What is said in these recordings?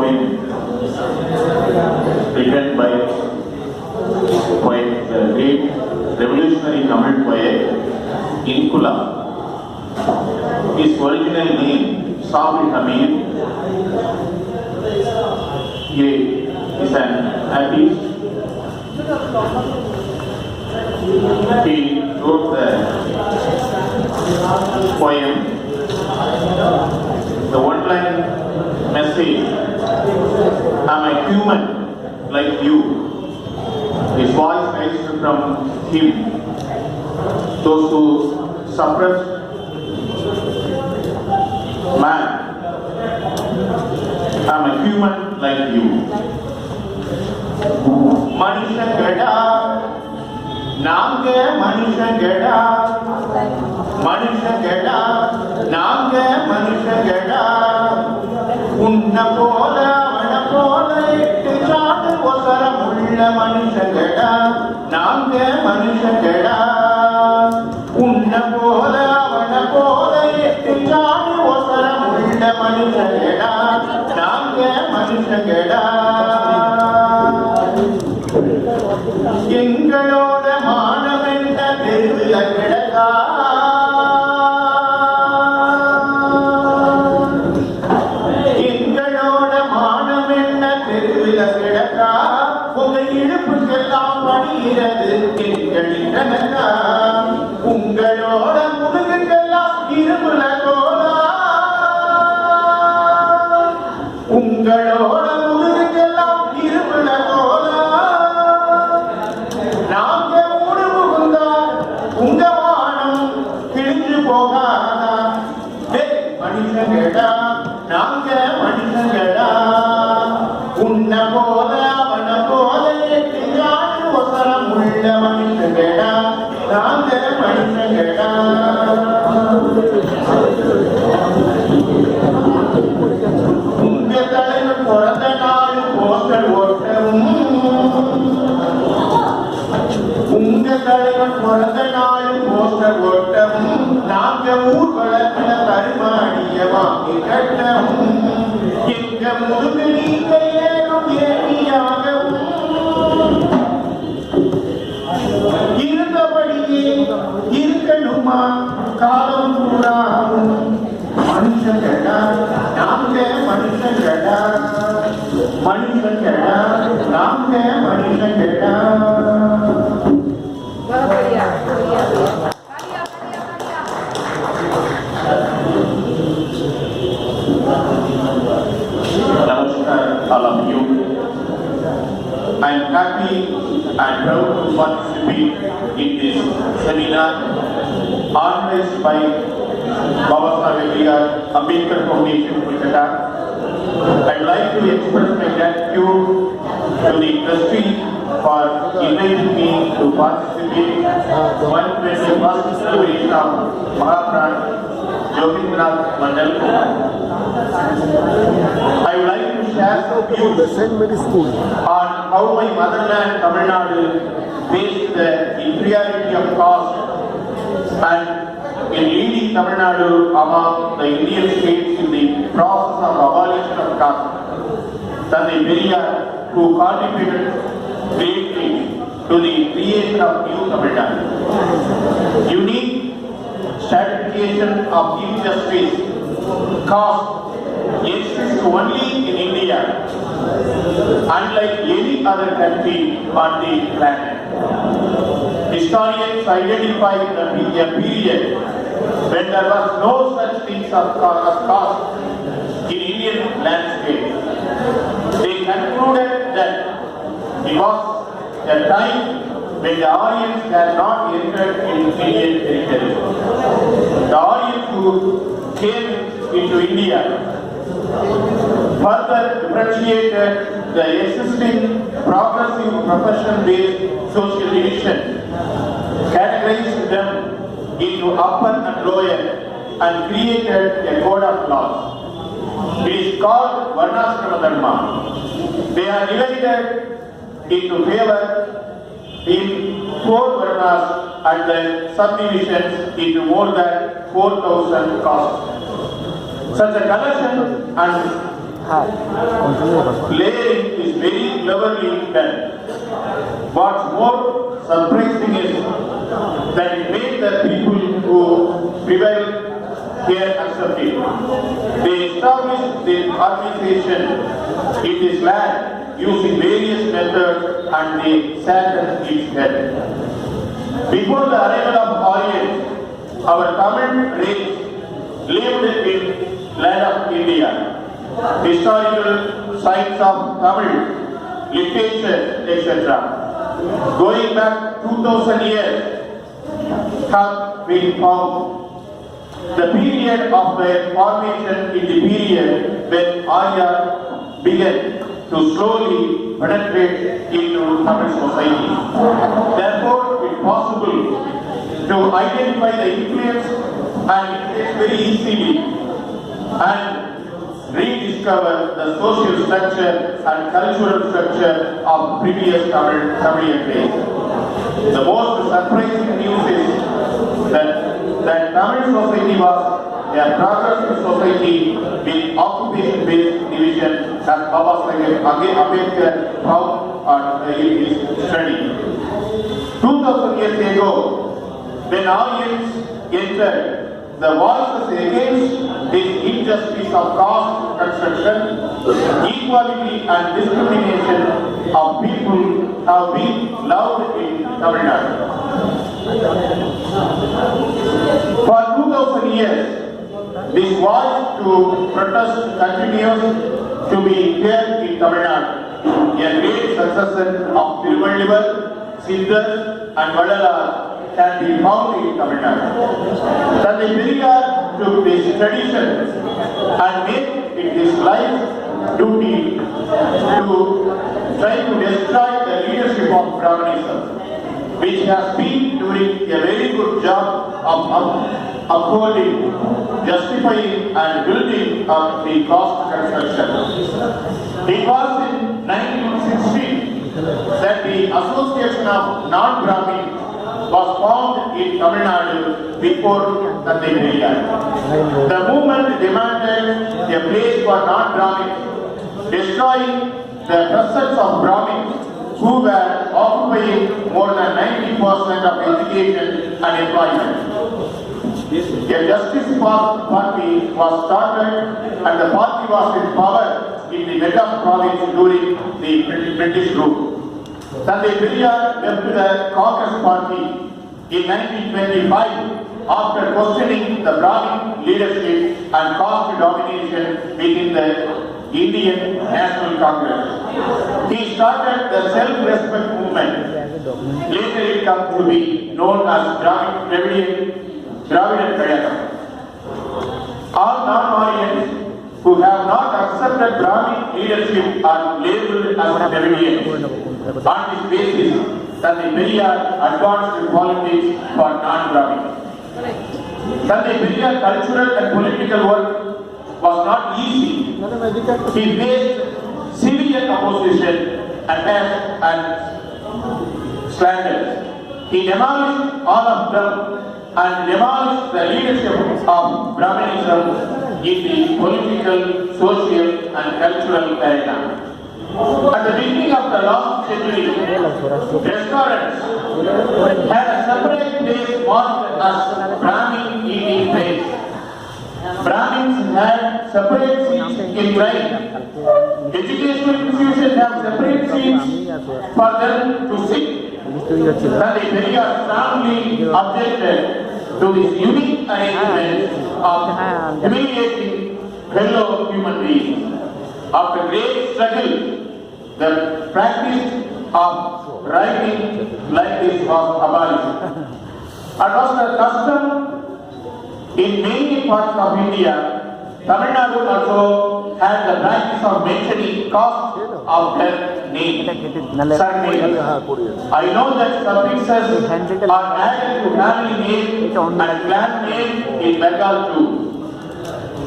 poem written by the great revolutionary Tamil poet Inkula. His original name, Sabri Hamid. He is an artist. He wrote the poem. The one-line message, "I'm a human like you." His voice raised from him. Those who suppress man, I'm a human like you. Manishangada, Namge Manishangada, Manishangada, Namge Manishangada, Unna Pola, Vanapola, Tichad Wasara Mulla Manishangada, Namge Manishangada, Unna Pola, Vanapola, Tichad Wasara Mulla Manishangada, Namge Manishangada. எங்களோட மானமென்ற தெருவில கிடக்கா, எங்களோட மானமென்ற தெருவில கிடக்கா, உங்க இழுப்புக்கெல்லாம் பணிகிறது எங்களிடா, உங்களோட முதுகுக்கெல்லாம் இருமுல Cola, உங்களோட முதுகுக்கெல்லாம் இருமுல Cola, நாங்க ஊடு புகுந்தா உங்க வானம் கிழிஞ்சு போகாதா, மனுஷங்கடா நாங்க மனுஷங்கடா, உன்ன போல அவன போல எட்டியாடு ஒசரம் உள்ள மனுஷங்கடா, நாங்க மனுஷங்கடா. உங்க தலைவர் பிறந்த நாள் போஸ்டர் ஓட்டவும், உங்க தலைவன் பிறந்த நாள் போஸ்டர் ஓட்டவும், நாங்க ஊர்வலத்துல தருமாடிய வாங்கி கட்டவும், எங்க முதுகு நீங்க ஏறும் ஏணியாகவும், இருந்தபடியே இருக்கணுமா காலம் பூராவும், மனுஷங்கடா நாங்க மனுஷங்கடா, மனுஷங்கடா நாங்க மனுஷங்கடா. Namaskar all of you. I am happy and proud to participate in this seminar organized by Bharat Sabha Hall, Ambedkar Foundation, Kolkata. I would like to express my gratitude to the trustees for inviting me to participate in 121st celebration of Mahapran Jogendranath Mandal. I would like to share views on how my motherland Tamil Nadu faced the inferiority of caste and in leading Tamil Nadu among the Indian states in the process of abolition of caste. Dr Periyar, who contributed greatly to the creation of new Tamil Nadu. Unique stratification of injustice, caste exists only in India, unlike any other country on the planet. Historians identify a period when there was no such thing as caste in Indian landscape. They concluded that it was a time when the Aryans had not entered into Indian territory. The Aryans who came into India further differentiated the existing progressive profession-based social division, categorized them into upper and lower, and created a code of laws. It is called Varnashrama Dharma. They are divided into favor in 4 Varnas and then subdivisions into more than 4,000 castes. Such a collection and layering is very cleverly done. What's more surprising is that it made the people who prevail here accept it. They established the organization in this land using various methods and they shattered its head. Before the arrival of Aryans, our Tamil race lived in land of India. Historical sites of Tamil, literature, etc. going back 2000 years have been found. The period of their formation is the period when Arya began to slowly penetrate into Tamil society. Therefore, it is possible to identify the influence and influence very easily and rediscover the social structure and cultural structure of previous Tamilian days. The most surprising news is that Tamil society was a progressive society with occupation-based division as Baba Ambedkar found in his study. 2000 years ago, when Aryans entered, the voices against this injustice of caste construction, equality and discrimination of people have been loud in Tamil Nadu. For 2000 years, this voice to protest continues to be heard in Tamil Nadu. A great successor of Tirupattur, Siddhar and Vadalar can be found in Tamil Nadu. Dr Periyar took this tradition and made it his life duty to try to destroy the leadership of Brahmanism, which has been doing a very good job of upholding, justifying and building up the caste construction. It was in 1916 that the Association of Non-Brahmin was formed in Tamil Nadu before Dr Periyar. The movement demanded a place for non-Brahmins, destroying the presence of Brahmins who were occupying more than 90% of education and employment. A Justice Party was started and the party was in power in the Madras province during the British rule. Dr Periyar left the Congress party in 1925 after questioning the Brahmin leadership and caste domination within the Indian National Congress. He started the self-respect movement. Later it comes to be known as Dravidian Kazhagam. All non-Aryans who have not accepted Brahmin leadership are labeled as Dravidians. On this basis, Dr Periyar advanced politics for non-Brahmins. Dr Periyar's cultural and political work was not easy. He faced severe opposition, attacks and slanders. He demolished all of them and demolished the leadership of Brahmanism in the political, social and cultural arena. At the beginning of the last century, restaurants had a separate place marked as Brahmin eating place. Brahmins had separate seats in line. Educational institutions have separate seats for them to sit. Dr Periyar strongly objected to this unique arrangement of humiliating fellow human beings. After great struggle, the practice of writing like this was abolished. It was the custom in many parts of India. Tamil Nadu also had the practice of mentioning caste of their name, surname. I know that suffixes are added to family name and clan name in Bengal too.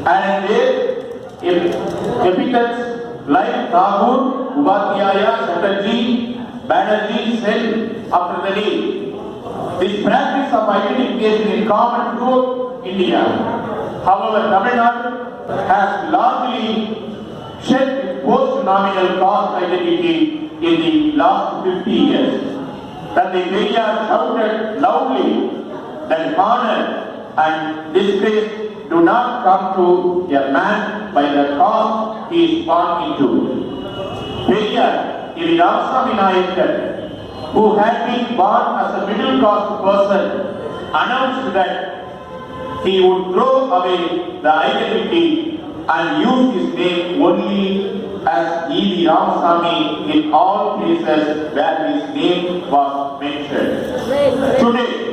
And there, epithets like Thakur, Upadhyaya, Chatterjee, Banerjee, Sen after the name. This practice of identification is common throughout India. However, Tamil Nadu has largely shed its post-nominal caste identity in the last 50 years. Thanai Periyar shouted loudly that honor and disgrace do not come to a man by the caste he is born into. Periyar, Erode Ramasamy Periyar, who had been born as a middle caste person, announced that he would throw away the identity and use his name only as Erode Ramasamy in all places where his name was mentioned. Today,